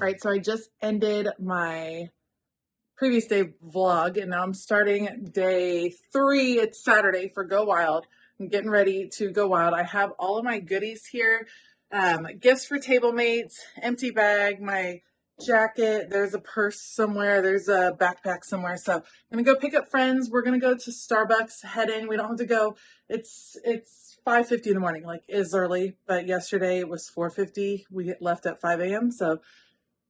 All right, so I just ended my previous day vlog and now I'm starting day 3. It's Saturday for Go Wild. I'm getting ready to go wild. I have all of my goodies here. Gifts for table mates, empty bag, my jacket, there's a purse somewhere, there's a backpack somewhere. So I'm gonna go pick up friends. We're gonna go to Starbucks, head in. We don't have to go. It's 5:50 in the morning, like is early, but yesterday it was 4:50. We left at 5 a.m. So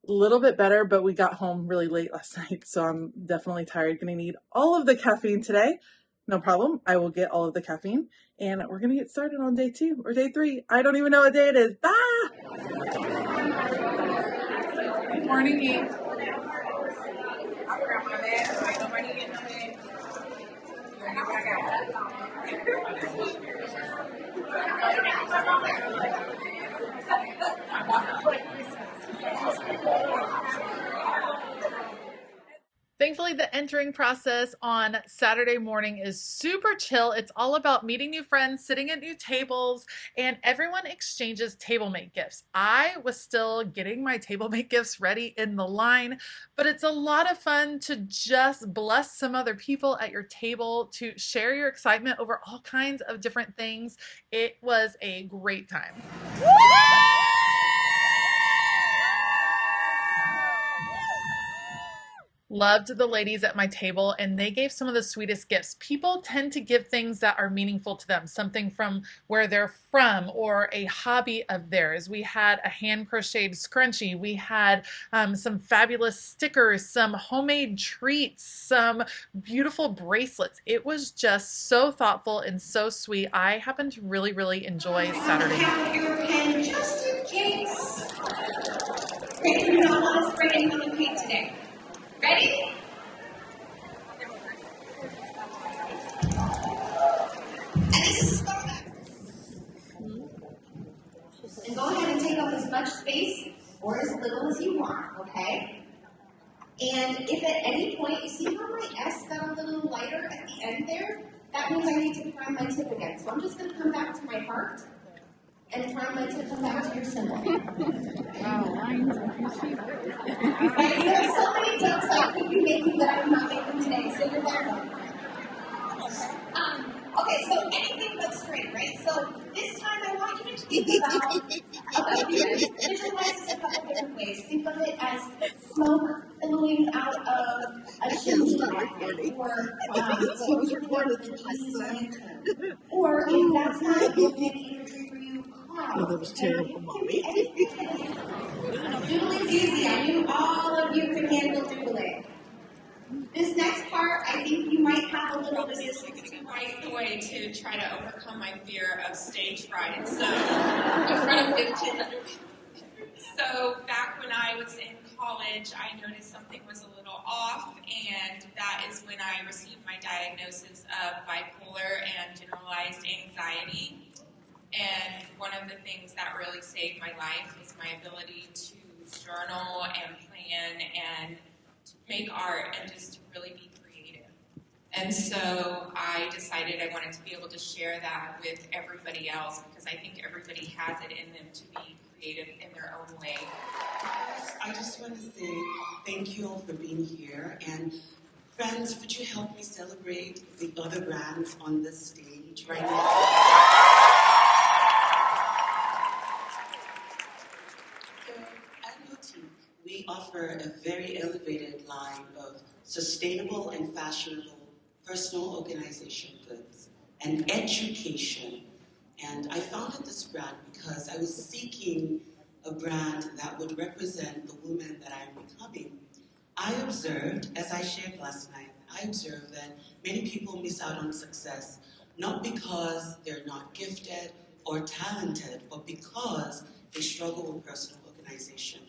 a little bit better, but we got home really late last night, so I'm definitely tired. Gonna need all of the caffeine today. No problem. I will get all of the caffeine, and we're gonna get started on day 2 or day 3. I don't even know what day it is. Ah! Good morning, Eve. Thankfully, the entering process on Saturday morning is super chill. It's all about meeting new friends, sitting at new tables, and everyone exchanges table mate gifts. I was still getting my table mate gifts ready in the line, but it's a lot of fun to just bless some other people at your table, to share your excitement over all kinds of different things. It was a great time. Loved the ladies at my table, and they gave some of the sweetest gifts. People tend to give things that are meaningful to them, something from where they're from or a hobby of theirs. We had a hand crocheted scrunchie. We had some fabulous stickers, some homemade treats, some beautiful bracelets. It was just so thoughtful and so sweet. I happened to really, really enjoy Saturday night. Have your pen just in case. Great, you don't want to spray anything on the paint today. Ready? And this is a throwback. And go ahead and take up as much space or as little as you want, okay? And if at any point you see how my S got a little lighter at the end there, that means I need to prime my tip again. So I'm just going to come back to my heart and prime my tip back to your symbol. Wow, lines. Right, there are so many jokes I could be making that I'm not making today, so you're welcome. Okay, so anything but straight, right? So this time I want you to think about, visualize this a couple different ways. Think of it as smoke billowing out of a chimney, or if that's not good imagery for you, Oh, that was terrible, Mommy. Doodling's easy. I knew all of you can handle doodling. This next part, I think you might have a little resistance to right the way to try to overcome my fear of stage fright. So, in front of 1,500 people. So, back when I was in college, I noticed something was a little off, and that is when I received my diagnosis of bipolar and generalized anxiety. And one of the things that really saved my life is my ability to journal and plan and to make art and just to really be creative. And so I decided I wanted to be able to share that with everybody else, because I think everybody has it in them to be creative in their own way. I just want to say thank you all for being here. And friends, would you help me celebrate the other brands on this stage right now? We offer a very elevated line of sustainable and fashionable personal organization goods and education. And I founded this brand because I was seeking a brand that would represent the woman that I'm becoming. I observed, as I shared last night, I observed that many people miss out on success, not because they're not gifted or talented, but because they struggle with personal organization.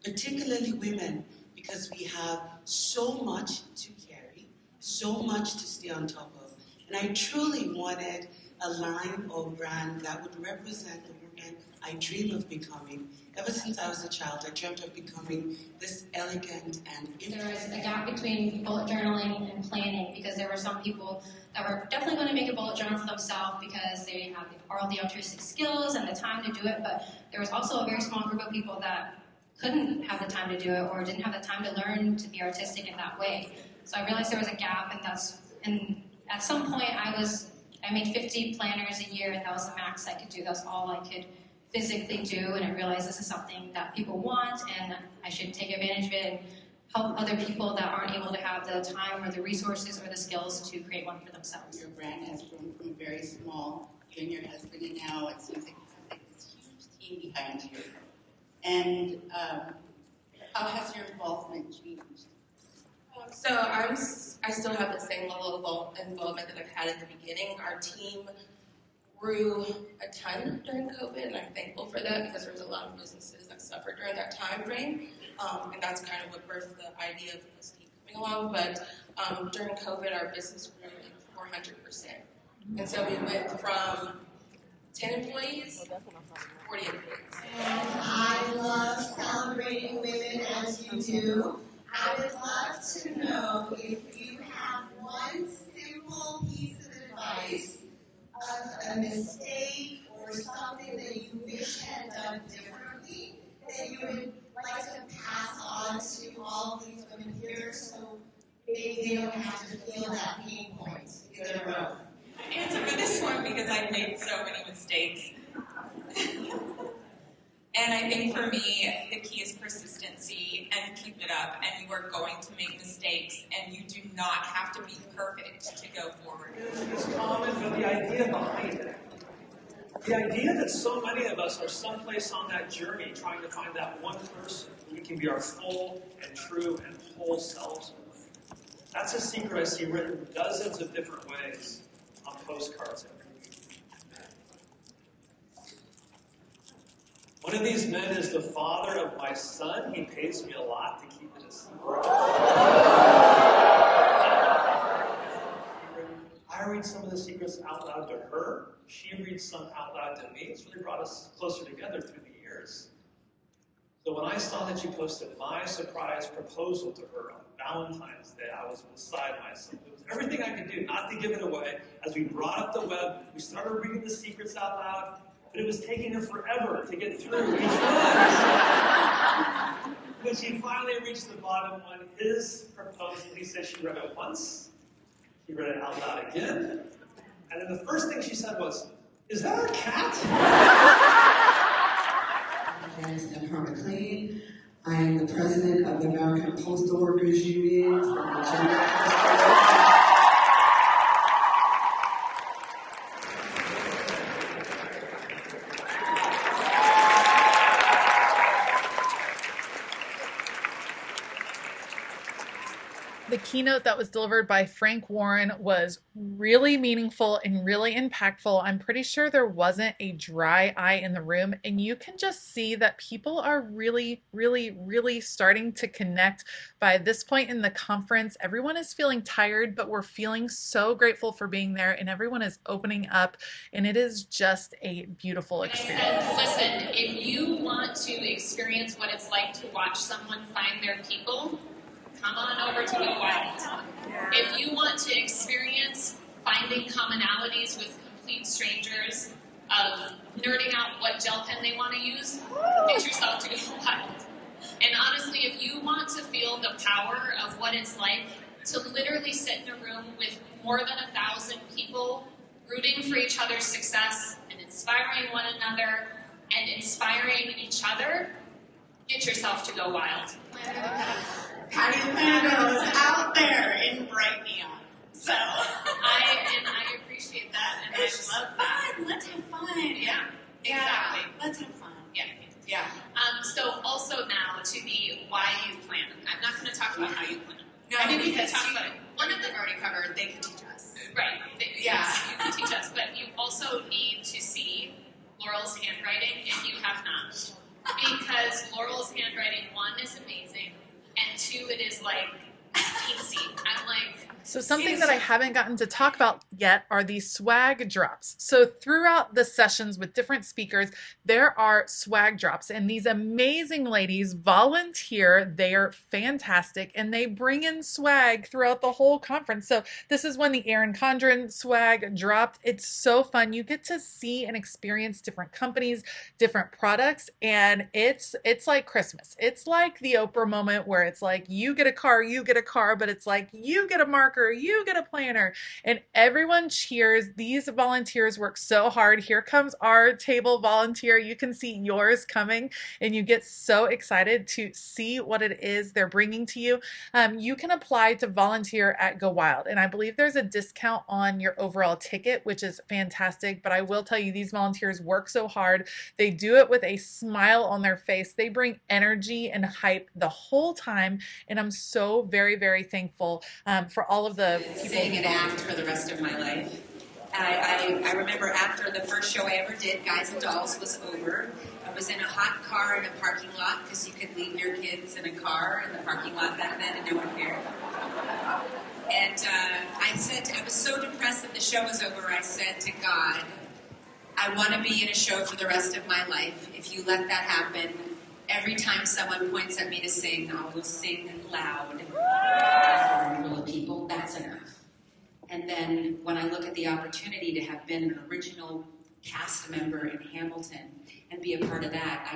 Particularly women, because we have so much to carry, so much to stay on top of. And I truly wanted a line or brand that would represent the woman I dream of becoming. Ever since I was a child, I dreamt of becoming this elegant and There was a gap between bullet journaling and planning, because there were some people that were definitely going to make a bullet journal for themselves because they have all the altruistic skills and the time to do it, but there was also a very small group of people that couldn't have the time to do it or didn't have the time to learn to be artistic in that way. So I realized there was a gap, and at some point I made 50 planners a year, and that was the max I could do. That was all I could physically do, and I realized this is something that people want, and I should take advantage of it and help other people that aren't able to have the time or the resources or the skills to create one for themselves. Your brand has grown from very small, you and your husband, and now it seems like you have like this huge team behind you. And how has your involvement changed? So I still have the same level of involvement that I've had at the beginning. Our team grew a ton during COVID, and I'm thankful for that because there's a lot of businesses that suffered during that time frame, and that's kind of what birthed the idea of this team coming along. But during COVID, our business grew like 400%, and so we went from 10 employees to 40 employees. And I love celebrating women as you do. I would love to know if you have one simple piece of advice of a mistake or something that you wish had done differently that you would like to pass on to all of these women here so they don't have to feel that pain point in their own. I answer for this one because I've made so many mistakes. And I think for me, the key is persistency and keep it up. And you are going to make mistakes, and you do not have to be perfect to go forward. It's common, but the idea behind it. The idea that so many of us are someplace on that journey trying to find that one person who we can be our full and true and whole selves with. That's a secret I see written dozens of different ways on postcards every week. One of these men is the father of my son. He pays me a lot to keep it a secret. I read some of the secrets out loud to her. She reads some out loud to me. It's really brought us closer together through the years. So when I saw that she posted my surprise proposal to her on Valentine's Day, I was beside myself. It was everything I could do not to give it away. As we brought up the web, we started reading the secrets out loud, but it was taking her forever to get through each one. When she finally reached the bottom one, his proposal, he said she read it once, she read it out loud again, and then the first thing she said was, "Is that a cat?" I'm Herman Clean. I am the president of the American Postal Workers Union from the Jamma. The keynote that was delivered by Frank Warren was really meaningful and really impactful. I'm pretty sure there wasn't a dry eye in the room, and you can just see that people are really, really, really starting to connect. By this point in the conference, everyone is feeling tired, but we're feeling so grateful for being there, and everyone is opening up, and it is just a beautiful experience. I said, listen, if you want to experience what it's like to watch someone find their people, come on over to Go Wild. If you want to experience finding commonalities with complete strangers, of nerding out what gel pen they want to use, get yourself to Go Wild. And honestly, if you want to feel the power of what it's like to literally sit in a room with more than 1,000 people rooting for each other's success and inspiring one another and inspiring each other, get yourself to Go Wild. Patty Lando is out there in bright neon. So I appreciate that, and I love that. fun. Let's have fun. Yeah, exactly. Let's have fun. Yeah. So also now to the why you plan. I'm not going to talk about how you plan. No, I mean, we can because talk about it. one of them already covered. They can teach us. Right. Yes, you can teach us, but you also need to see Laurel's handwriting if you have not. Because Laurel's handwriting, one, is amazing, and two, it is like easy. I'm like, so something that I haven't gotten to talk about yet are these swag drops. So throughout the sessions with different speakers, there are swag drops, and these amazing ladies volunteer. They are fantastic, and they bring in swag throughout the whole conference. So this is when the Erin Condren swag dropped. It's so fun. You get to see and experience different companies, different products, and it's like Christmas. It's like the Oprah moment where it's like you get a car, but it's like you get a marker, you get a planner, and everyone cheers. These volunteers work so hard. Here comes our table volunteer. You can see yours coming, and you get so excited to see what it is they're bringing to you. You can apply to volunteer at Go Wild, and I believe there's a discount on your overall ticket, which is fantastic. But I will tell you, these volunteers work so hard. They do it with a smile on their face. They bring energy and hype the whole time, and I'm so very, very thankful for all of the people. Sing and act for the rest of my life. I remember after the first show I ever did, Guys and Dolls, was over. I was in a hot car in a parking lot because you could leave your kids in a car in the parking lot back then and no one cared. And I said, I was so depressed that the show was over, I said to God, I want to be in a show for the rest of my life. If you let that happen, every time someone points at me to sing, I will sing loud. For a room full of people, that's enough. And then when I look at the opportunity to have been an original cast member in Hamilton and be a part of that,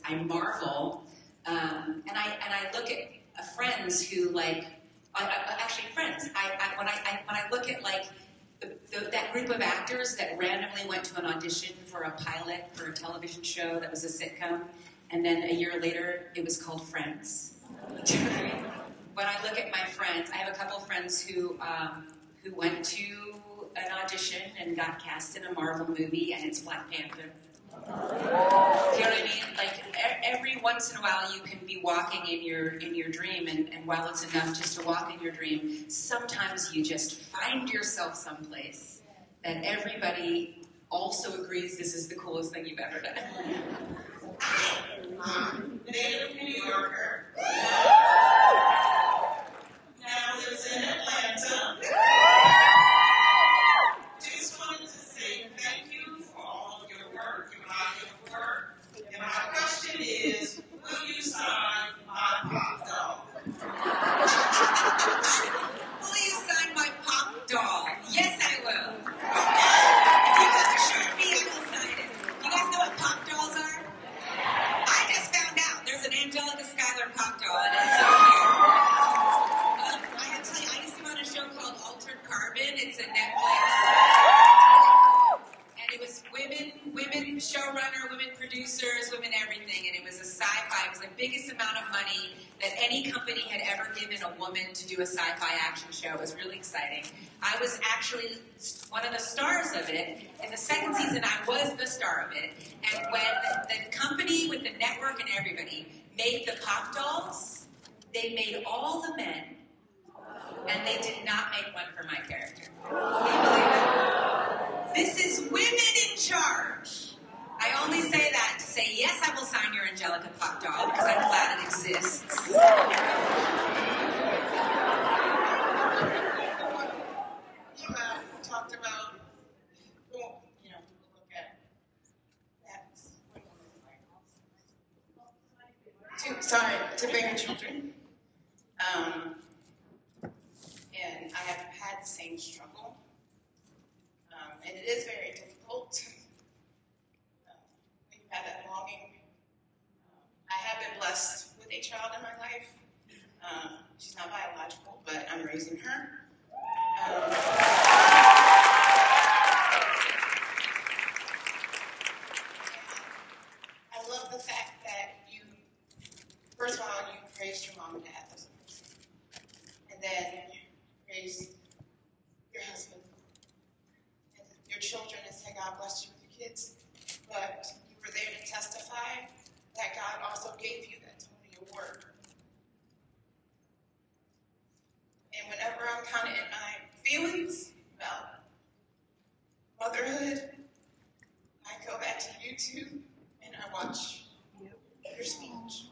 I marvel. And I look at friends who when I look at that group of actors that randomly went to an audition for a pilot for a television show that was a sitcom, and then a year later it was called Friends. When I look at my friends, I have a couple of friends who went to an audition and got cast in a Marvel movie, and it's Black Panther. Do you know what I mean? Like every once in a while, you can be walking in your dream, and while it's enough just to walk in your dream, sometimes you just find yourself someplace that everybody also agrees this is the coolest thing you've ever done. I'm a native New Yorker. Now lives in Atlanta. Just wanted to say thank you for all of your work, your body of work. And my question is, will you sign my pop doll? Will you sign my pop doll? Yes, I will. You have assured me I will sign it. You guys know what pop dolls are? I just found out there's an Angelica Schuyler pop doll, and it's so cute. I have to tell you, I used to be on a show called Altered Carbon. It's a Netflix. And it was women showrunner, women producers, women everything. And it was a sci-fi. It was the biggest amount of money that any company had ever given a woman to do a sci-fi action show. It was really exciting. I was actually one of the stars of it. In the second season, I was the star of it. And when the company with the network and everybody made the pop dolls, they made all the men, and they did not make one for my character. Can you believe it? This is women in charge. I only say that to say, yes, I will sign your Angelica pop doll because I'm glad it exists. You talked about, look at that. To bring children. And I have had the same struggle. And it is very difficult. When you have that longing. I have been blessed with a child in my life. She's not biological, but I'm raising her. I love the fact that first of all, you praised your mom and dad as a person. And then you praised your husband and your children and said, God bless you with your kids. But you were there to testify that God also gave you that Tony Award. And whenever I'm kind of in my feelings about motherhood, I go back to YouTube and I watch your speech.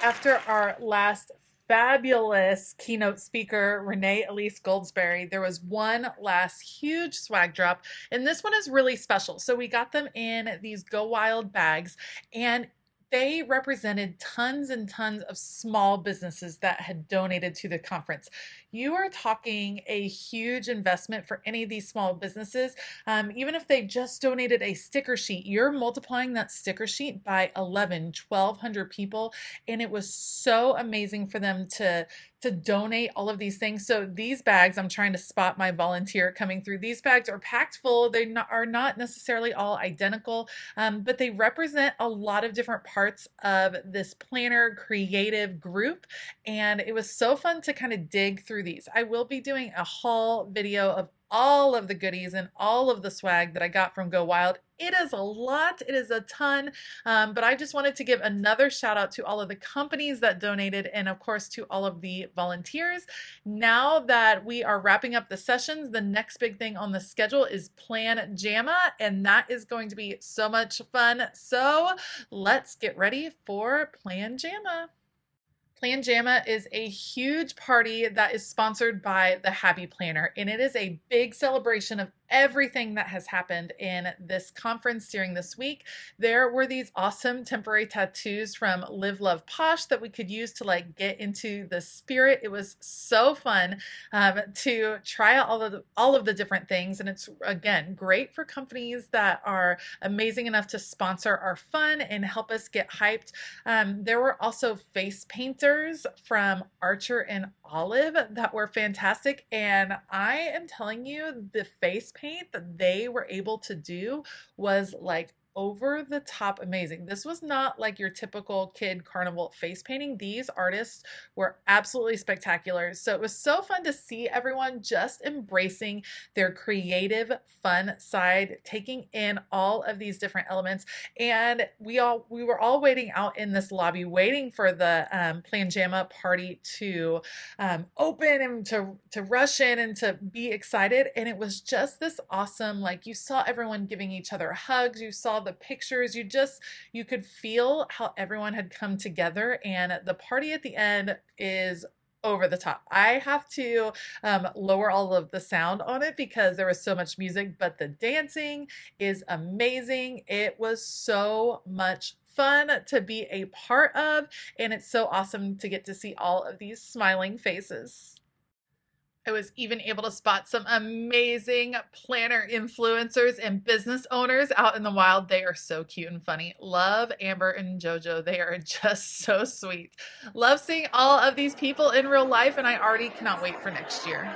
After our last fabulous keynote speaker, Renee Elise Goldsberry, there was one last huge swag drop, and this one is really special. So we got them in these Go Wild bags, and they represented tons and tons of small businesses that had donated to the conference. You are talking a huge investment for any of these small businesses. Even if they just donated a sticker sheet, you're multiplying that sticker sheet by 1,200 people. And it was so amazing for them to donate all of these things. So these bags, I'm trying to spot my volunteer coming through. These bags are packed full. They are not necessarily all identical, but they represent a lot of different parts of this planner creative group. And it was so fun to kind of dig through these. I will be doing a haul video of all of the goodies and all of the swag that I got from Go Wild. It is a lot, it is a ton, but I just wanted to give another shout out to all of the companies that donated and of course to all of the volunteers. Now that we are wrapping up the sessions, the next big thing on the schedule is Plan Jamma, and that is going to be so much fun. So let's get ready for Plan Jamma. Plan Jamma is a huge party that is sponsored by the Happy Planner, and it is a big celebration of everything that has happened in this conference during this week. There were these awesome temporary tattoos from Live Love Posh that we could use to like get into the spirit. It was so fun to try out all of the different things, and it's again great for companies that are amazing enough to sponsor our fun and help us get hyped. There were also face painters from Archer and Olive that were fantastic, and I am telling you, the face paint that they were able to do was like over the top amazing. This was not like your typical kid carnival face painting. These artists were absolutely spectacular. So it was so fun to see everyone just embracing their creative, fun side, taking in all of these different elements. And we were all waiting out in this lobby, waiting for the Plan Jamma party to open and to rush in and to be excited. And it was just this awesome, like you saw everyone giving each other hugs, you saw the pictures, you could feel how everyone had come together, and the party at the end is over the top. I have to lower all of the sound on it because there was so much music, but the dancing is amazing. It was so much fun to be a part of, and it's so awesome to get to see all of these smiling faces. I was even able to spot some amazing planner influencers and business owners out in the wild. They are so cute and funny. Love Amber and JoJo. They are just so sweet. Love seeing all of these people in real life, and I already cannot wait for next year.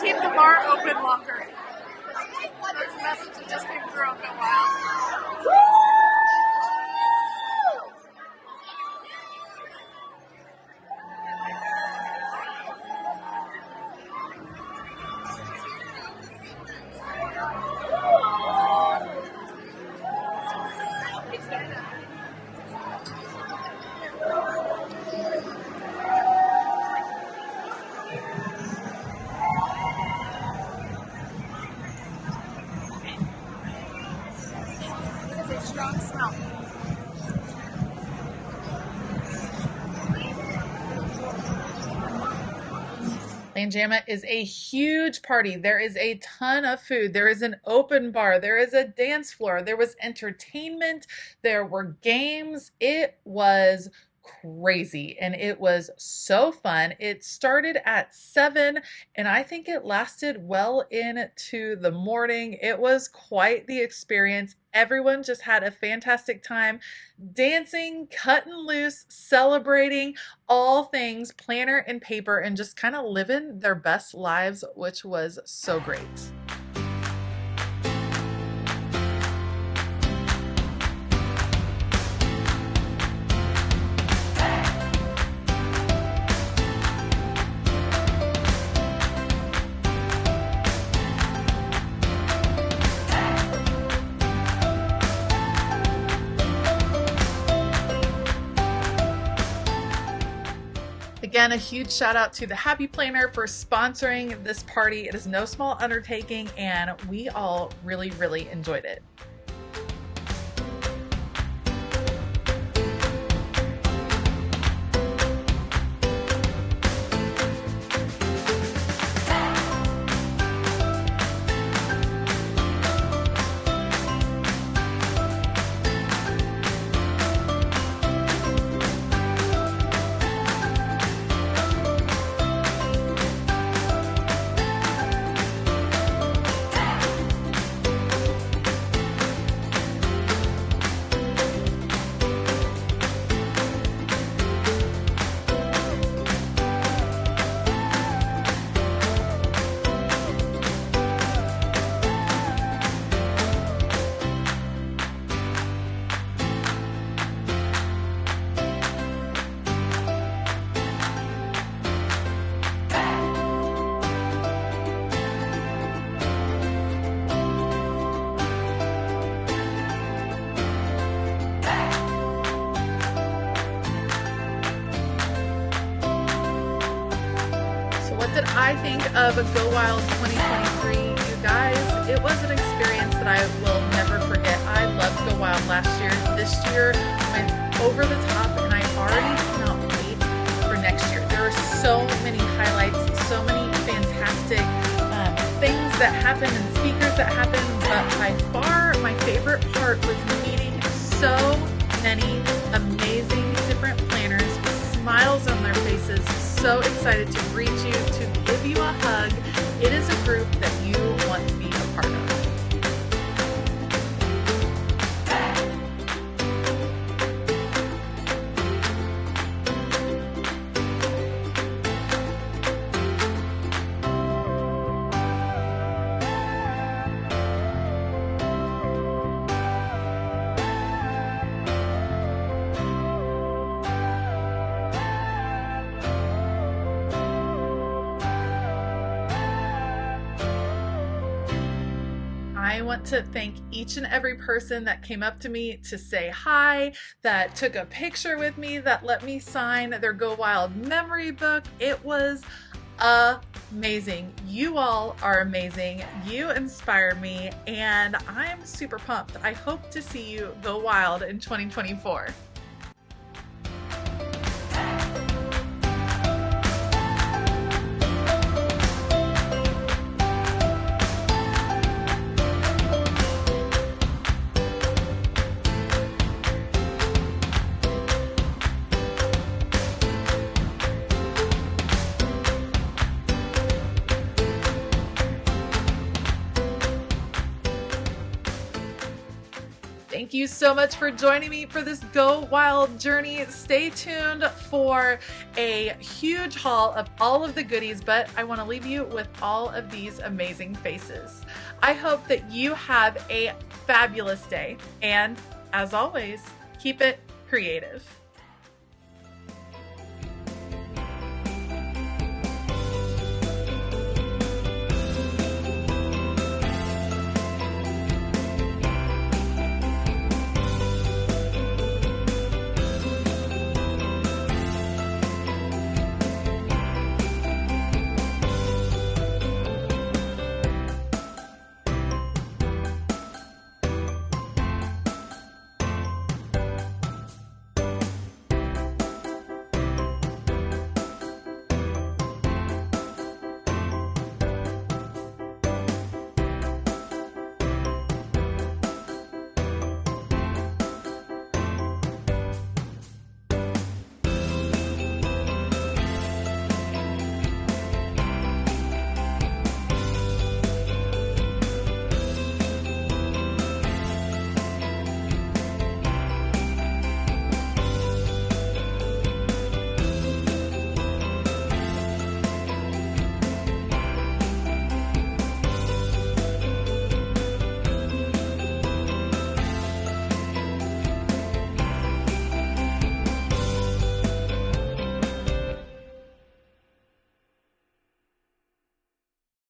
Keep the bar open longer. That's a message that just came through on Go Wild. Strong smell. Plan Jamma is a huge party. There is a ton of food. There is an open bar. There is a dance floor. There was entertainment. There were games. It was crazy and it was so fun. It started at 7 and I think it lasted well into the morning. It was quite the experience. Everyone just had a fantastic time dancing, cutting loose, celebrating all things planner and paper, and just kind of living their best lives, which was so great. Again, a huge shout out to the Happy Planner for sponsoring this party. It is no small undertaking, and we all really, really enjoyed it. What did I think of Go Wild 2023? You guys, it was an experience that I will never forget. I loved Go Wild last year. This year went over the top, and I already cannot wait for next year. There are so many highlights, so many fantastic things that happened and speakers that happened, but by far my favorite part was meeting so many amazing different planners with smiles on their faces, so excited to greet you, to give you a hug. It is a group that you want to be a part of. I want to thank each and every person that came up to me to say hi, that took a picture with me, that let me sign their Go Wild memory book. It was amazing. You all are amazing. You inspired me, and I'm super pumped. I hope to see you go wild in 2024. Thank you so much for joining me for this Go Wild journey. Stay tuned for a huge haul of all of the goodies, but I want to leave you with all of these amazing faces. I hope that you have a fabulous day, and as always, keep it creative.